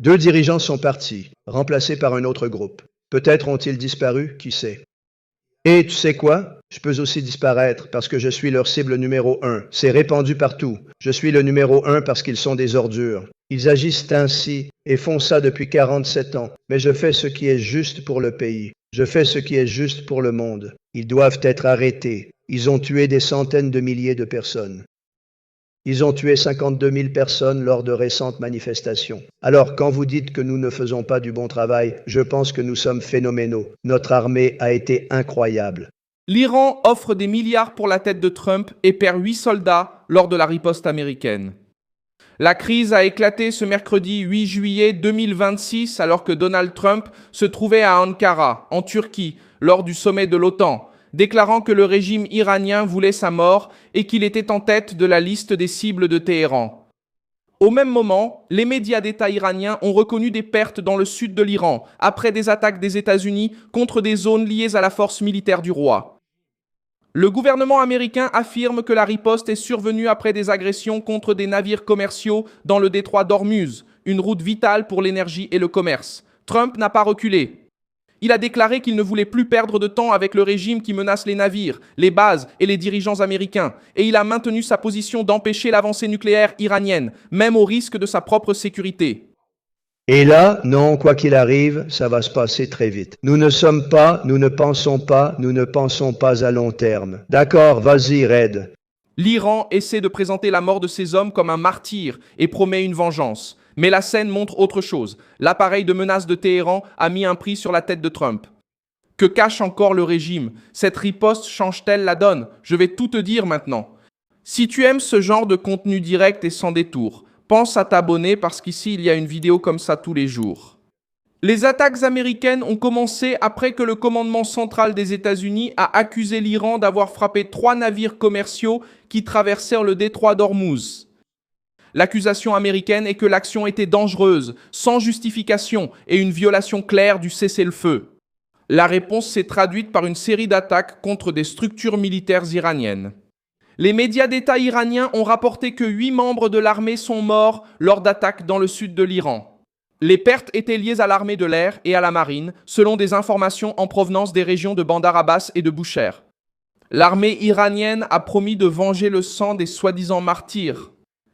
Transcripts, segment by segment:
2 dirigeants sont partis, remplacés par un autre groupe. Peut-être ont-ils disparu, qui sait. Et tu sais quoi? Je peux aussi disparaître parce que je suis leur cible numéro 1. C'est répandu partout. Je suis le numéro 1 parce qu'ils sont des ordures. Ils agissent ainsi et font ça depuis 47 ans. Mais je fais ce qui est juste pour le pays. Je fais ce qui est juste pour le monde. Ils doivent être arrêtés. Ils ont tué des centaines de milliers de personnes. Ils ont tué 52 000 personnes lors de récentes manifestations. Alors, quand vous dites que nous ne faisons pas du bon travail, je pense que nous sommes phénoménaux. Notre armée a été incroyable. L'Iran offre des milliards pour la tête de Trump et perd 8 soldats lors de la riposte américaine. La crise a éclaté ce mercredi 8 juillet 2026 alors que Donald Trump se trouvait à Ankara, en Turquie, lors du sommet de l'OTAN, déclarant que le régime iranien voulait sa mort et qu'il était en tête de la liste des cibles de Téhéran. Au même moment, les médias d'État iraniens ont reconnu des pertes dans le sud de l'Iran après des attaques des États-Unis contre des zones liées à la force militaire du roi. Le gouvernement américain affirme que la riposte est survenue après des agressions contre des navires commerciaux dans le détroit d'Ormuz, une route vitale pour l'énergie et le commerce. Trump n'a pas reculé. Il a déclaré qu'il ne voulait plus perdre de temps avec le régime qui menace les navires, les bases et les dirigeants américains, et il a maintenu sa position d'empêcher l'avancée nucléaire iranienne, même au risque de sa propre sécurité. Et là, non, quoi qu'il arrive, ça va se passer très vite. Nous ne pensons pas à long terme. D'accord, vas-y, Red. L'Iran essaie de présenter la mort de ces hommes comme un martyr et promet une vengeance. Mais la scène montre autre chose. L'appareil de menace de Téhéran a mis un prix sur la tête de Trump. Que cache encore le régime? Cette riposte change-t-elle la donne? Je vais tout te dire maintenant. Si tu aimes ce genre de contenu direct et sans détour, pense à t'abonner parce qu'ici il y a une vidéo comme ça tous les jours. Les attaques américaines ont commencé après que le commandement central des États-Unis a accusé l'Iran d'avoir frappé 3 navires commerciaux qui traversèrent le détroit d'Ormuz. L'accusation américaine est que l'action était dangereuse, sans justification et une violation claire du cessez-le-feu. La réponse s'est traduite par une série d'attaques contre des structures militaires iraniennes. Les médias d'État iraniens ont rapporté que 8 membres de l'armée sont morts lors d'attaques dans le sud de l'Iran. Les pertes étaient liées à l'armée de l'air et à la marine, selon des informations en provenance des régions de Bandar Abbas et de Boucher. L'armée iranienne a promis de venger le sang des soi-disant martyrs.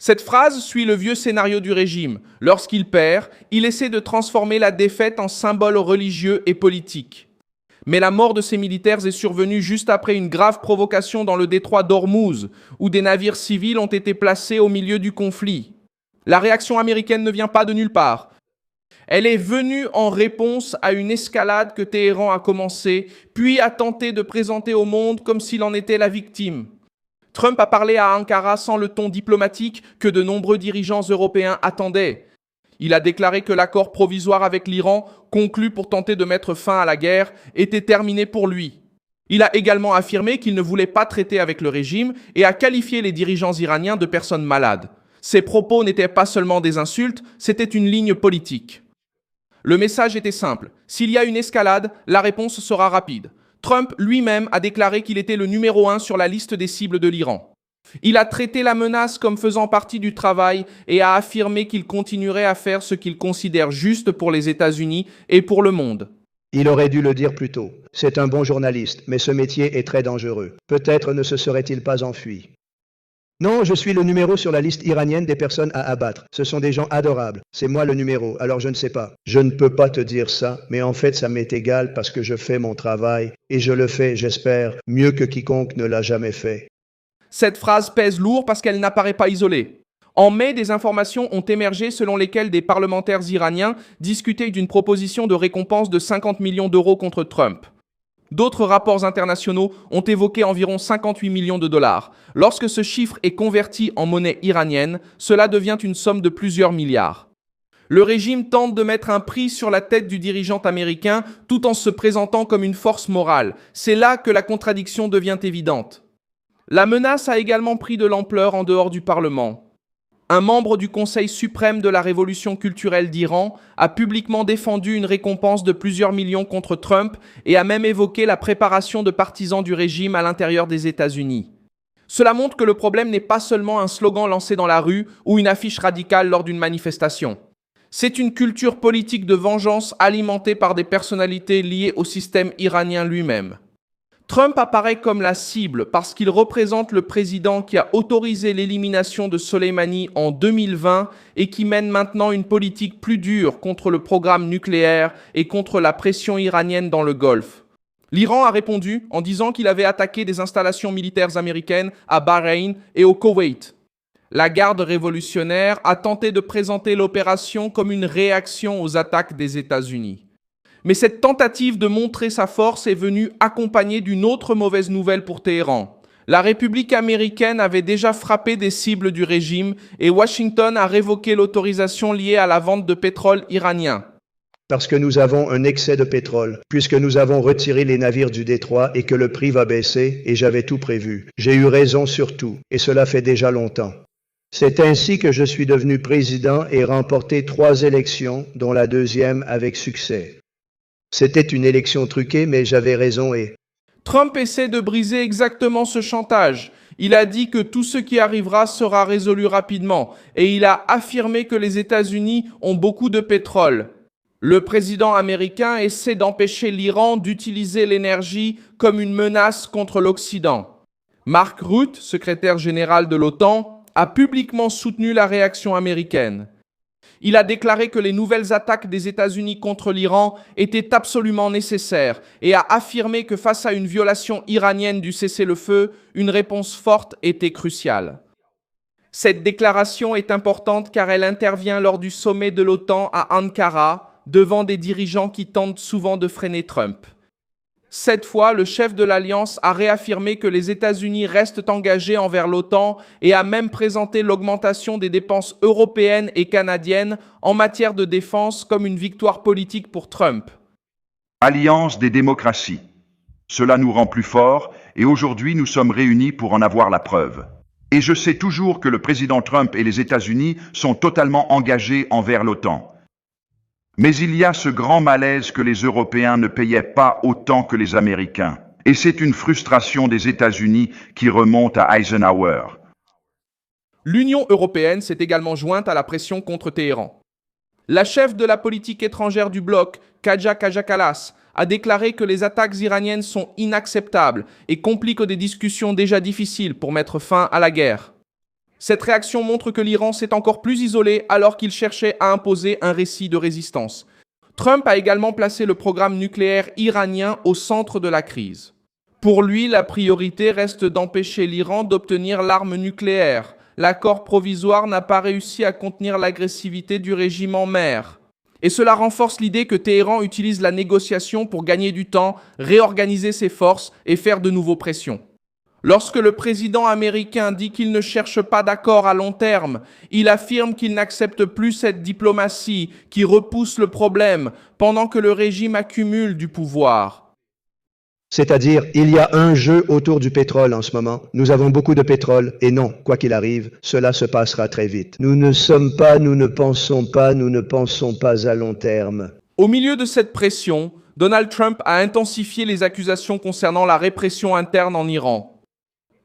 Cette phrase suit le vieux scénario du régime. Lorsqu'il perd, il essaie de transformer la défaite en symbole religieux et politique. Mais la mort de ces militaires est survenue juste après une grave provocation dans le détroit d'Ormuz, où des navires civils ont été placés au milieu du conflit. La réaction américaine ne vient pas de nulle part. Elle est venue en réponse à une escalade que Téhéran a commencée, puis a tenté de présenter au monde comme s'il en était la victime. Trump a parlé à Ankara sans le ton diplomatique que de nombreux dirigeants européens attendaient. Il a déclaré que l'accord provisoire avec l'Iran, conclu pour tenter de mettre fin à la guerre, était terminé pour lui. Il a également affirmé qu'il ne voulait pas traiter avec le régime et a qualifié les dirigeants iraniens de personnes malades. Ses propos n'étaient pas seulement des insultes, c'était une ligne politique. Le message était simple. S'il y a une escalade, la réponse sera rapide. Trump lui-même a déclaré qu'il était le numéro 1 sur la liste des cibles de l'Iran. Il a traité la menace comme faisant partie du travail et a affirmé qu'il continuerait à faire ce qu'il considère juste pour les États-Unis et pour le monde. Il aurait dû le dire plus tôt. C'est un bon journaliste, mais ce métier est très dangereux. Peut-être ne se serait-il pas enfui. Non, je suis le numéro sur la liste iranienne des personnes à abattre. Ce sont des gens adorables. C'est moi le numéro, alors je ne sais pas. Je ne peux pas te dire ça, mais en fait ça m'est égal parce que je fais mon travail et je le fais, j'espère, mieux que quiconque ne l'a jamais fait. Cette phrase pèse lourd parce qu'elle n'apparaît pas isolée. En mai, des informations ont émergé selon lesquelles des parlementaires iraniens discutaient d'une proposition de récompense de 50 millions d'euros contre Trump. D'autres rapports internationaux ont évoqué environ 58 millions de dollars. Lorsque ce chiffre est converti en monnaie iranienne, cela devient une somme de plusieurs milliards. Le régime tente de mettre un prix sur la tête du dirigeant américain tout en se présentant comme une force morale. C'est là que la contradiction devient évidente. La menace a également pris de l'ampleur en dehors du Parlement. Un membre du Conseil suprême de la Révolution culturelle d'Iran a publiquement défendu une récompense de plusieurs millions contre Trump et a même évoqué la préparation de partisans du régime à l'intérieur des États-Unis. Cela montre que le problème n'est pas seulement un slogan lancé dans la rue ou une affiche radicale lors d'une manifestation. C'est une culture politique de vengeance alimentée par des personnalités liées au système iranien lui-même. Trump apparaît comme la cible parce qu'il représente le président qui a autorisé l'élimination de Soleimani en 2020 et qui mène maintenant une politique plus dure contre le programme nucléaire et contre la pression iranienne dans le Golfe. L'Iran a répondu en disant qu'il avait attaqué des installations militaires américaines à Bahreïn et au Koweït. La garde révolutionnaire a tenté de présenter l'opération comme une réaction aux attaques des États-Unis. Mais cette tentative de montrer sa force est venue accompagnée d'une autre mauvaise nouvelle pour Téhéran. La République américaine avait déjà frappé des cibles du régime et Washington a révoqué l'autorisation liée à la vente de pétrole iranien. Parce que nous avons un excès de pétrole, puisque nous avons retiré les navires du détroit et que le prix va baisser, et j'avais tout prévu. J'ai eu raison sur tout, et cela fait déjà longtemps. C'est ainsi que je suis devenu président et remporté 3 élections, dont la deuxième avec succès. C'était une élection truquée, mais j'avais raison et... Trump essaie de briser exactement ce chantage. Il a dit que tout ce qui arrivera sera résolu rapidement, et il a affirmé que les États-Unis ont beaucoup de pétrole. Le président américain essaie d'empêcher l'Iran d'utiliser l'énergie comme une menace contre l'Occident. Mark Rutte, secrétaire général de l'OTAN, a publiquement soutenu la réaction américaine. Il a déclaré que les nouvelles attaques des États-Unis contre l'Iran étaient absolument nécessaires et a affirmé que face à une violation iranienne du cessez-le-feu, une réponse forte était cruciale. Cette déclaration est importante car elle intervient lors du sommet de l'OTAN à Ankara, devant des dirigeants qui tentent souvent de freiner Trump. Cette fois, le chef de l'Alliance a réaffirmé que les États-Unis restent engagés envers l'OTAN et a même présenté l'augmentation des dépenses européennes et canadiennes en matière de défense comme une victoire politique pour Trump. Alliance des démocraties. Cela nous rend plus forts et aujourd'hui nous sommes réunis pour en avoir la preuve. Et je sais toujours que le président Trump et les États-Unis sont totalement engagés envers l'OTAN. Mais il y a ce grand malaise que les Européens ne payaient pas autant que les Américains. Et c'est une frustration des États-Unis qui remonte à Eisenhower. L'Union européenne s'est également jointe à la pression contre Téhéran. La chef de la politique étrangère du bloc, Kaja Kallas, a déclaré que les attaques iraniennes sont inacceptables et compliquent des discussions déjà difficiles pour mettre fin à la guerre. Cette réaction montre que l'Iran s'est encore plus isolé alors qu'il cherchait à imposer un récit de résistance. Trump a également placé le programme nucléaire iranien au centre de la crise. Pour lui, la priorité reste d'empêcher l'Iran d'obtenir l'arme nucléaire. L'accord provisoire n'a pas réussi à contenir l'agressivité du régime en mer. Et cela renforce l'idée que Téhéran utilise la négociation pour gagner du temps, réorganiser ses forces et faire de nouveau pression. Lorsque le président américain dit qu'il ne cherche pas d'accord à long terme, il affirme qu'il n'accepte plus cette diplomatie qui repousse le problème pendant que le régime accumule du pouvoir. C'est-à-dire, il y a un jeu autour du pétrole en ce moment. Nous avons beaucoup de pétrole et non, quoi qu'il arrive, cela se passera très vite. Nous ne pensons pas à long terme. Au milieu de cette pression, Donald Trump a intensifié les accusations concernant la répression interne en Iran.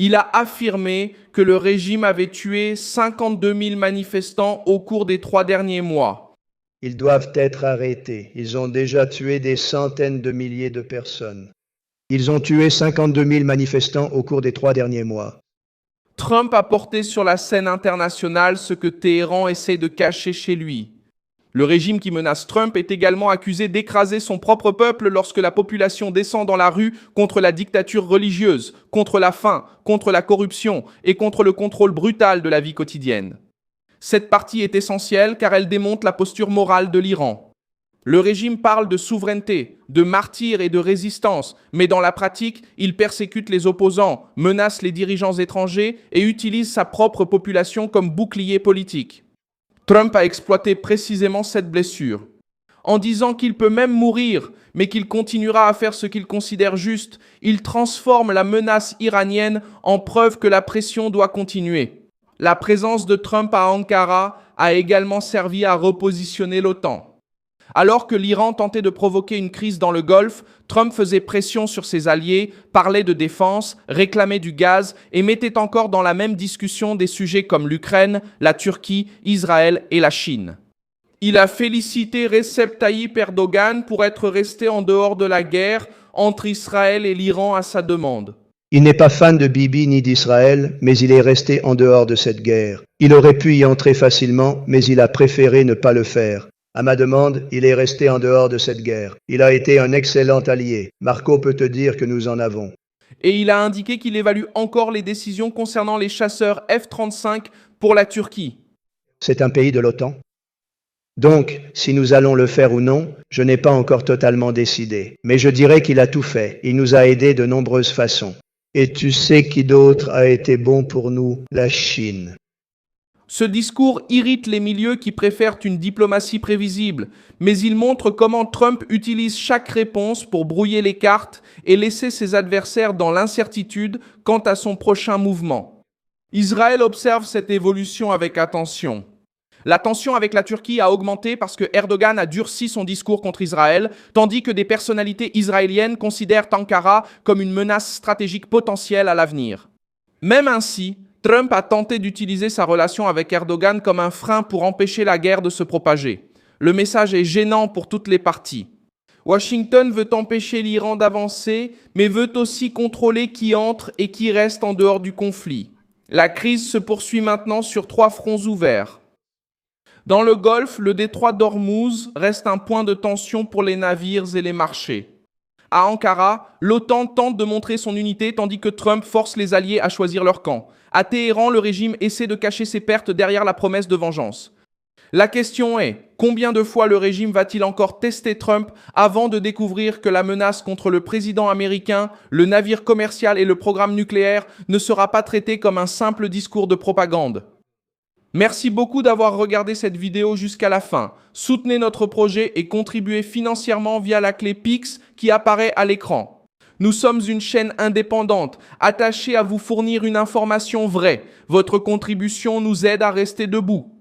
Il a affirmé que le régime avait tué 52 000 manifestants au cours des 3 derniers mois. Ils doivent être arrêtés. Ils ont déjà tué des centaines de milliers de personnes. Ils ont tué 52 000 manifestants au cours des 3 derniers mois. Trump a porté sur la scène internationale ce que Téhéran essaie de cacher chez lui. Le régime qui menace Trump est également accusé d'écraser son propre peuple lorsque la population descend dans la rue contre la dictature religieuse, contre la faim, contre la corruption et contre le contrôle brutal de la vie quotidienne. Cette partie est essentielle car elle démontre la posture morale de l'Iran. Le régime parle de souveraineté, de martyrs et de résistance, mais dans la pratique, il persécute les opposants, menace les dirigeants étrangers et utilise sa propre population comme bouclier politique. Trump a exploité précisément cette blessure. En disant qu'il peut même mourir, mais qu'il continuera à faire ce qu'il considère juste, il transforme la menace iranienne en preuve que la pression doit continuer. La présence de Trump à Ankara a également servi à repositionner l'OTAN. Alors que l'Iran tentait de provoquer une crise dans le Golfe, Trump faisait pression sur ses alliés, parlait de défense, réclamait du gaz et mettait encore dans la même discussion des sujets comme l'Ukraine, la Turquie, Israël et la Chine. Il a félicité Recep Tayyip Erdogan pour être resté en dehors de la guerre entre Israël et l'Iran à sa demande. Il n'est pas fan de Bibi ni d'Israël, mais il est resté en dehors de cette guerre. Il aurait pu y entrer facilement, mais il a préféré ne pas le faire. À ma demande, il est resté en dehors de cette guerre. Il a été un excellent allié. Marco peut te dire que nous en avons. Et il a indiqué qu'il évalue encore les décisions concernant les chasseurs F-35 pour la Turquie. C'est un pays de l'OTAN. Donc, si nous allons le faire ou non, je n'ai pas encore totalement décidé. Mais je dirais qu'il a tout fait. Il nous a aidés de nombreuses façons. Et tu sais qui d'autre a été bon pour nous? La Chine. Ce discours irrite les milieux qui préfèrent une diplomatie prévisible, mais il montre comment Trump utilise chaque réponse pour brouiller les cartes et laisser ses adversaires dans l'incertitude quant à son prochain mouvement. Israël observe cette évolution avec attention. La tension avec la Turquie a augmenté parce que Erdogan a durci son discours contre Israël, tandis que des personnalités israéliennes considèrent Ankara comme une menace stratégique potentielle à l'avenir. Même ainsi, Trump a tenté d'utiliser sa relation avec Erdogan comme un frein pour empêcher la guerre de se propager. Le message est gênant pour toutes les parties. Washington veut empêcher l'Iran d'avancer, mais veut aussi contrôler qui entre et qui reste en dehors du conflit. La crise se poursuit maintenant sur 3 fronts ouverts. Dans le Golfe, le détroit d'Ormuz reste un point de tension pour les navires et les marchés. À Ankara, l'OTAN tente de montrer son unité tandis que Trump force les alliés à choisir leur camp. À Téhéran, le régime essaie de cacher ses pertes derrière la promesse de vengeance. La question est, combien de fois le régime va-t-il encore tester Trump avant de découvrir que la menace contre le président américain, le navire commercial et le programme nucléaire ne sera pas traitée comme un simple discours de propagande? Merci beaucoup d'avoir regardé cette vidéo jusqu'à la fin. Soutenez notre projet et contribuez financièrement via la clé Pix qui apparaît à l'écran. Nous sommes une chaîne indépendante, attachée à vous fournir une information vraie. Votre contribution nous aide à rester debout.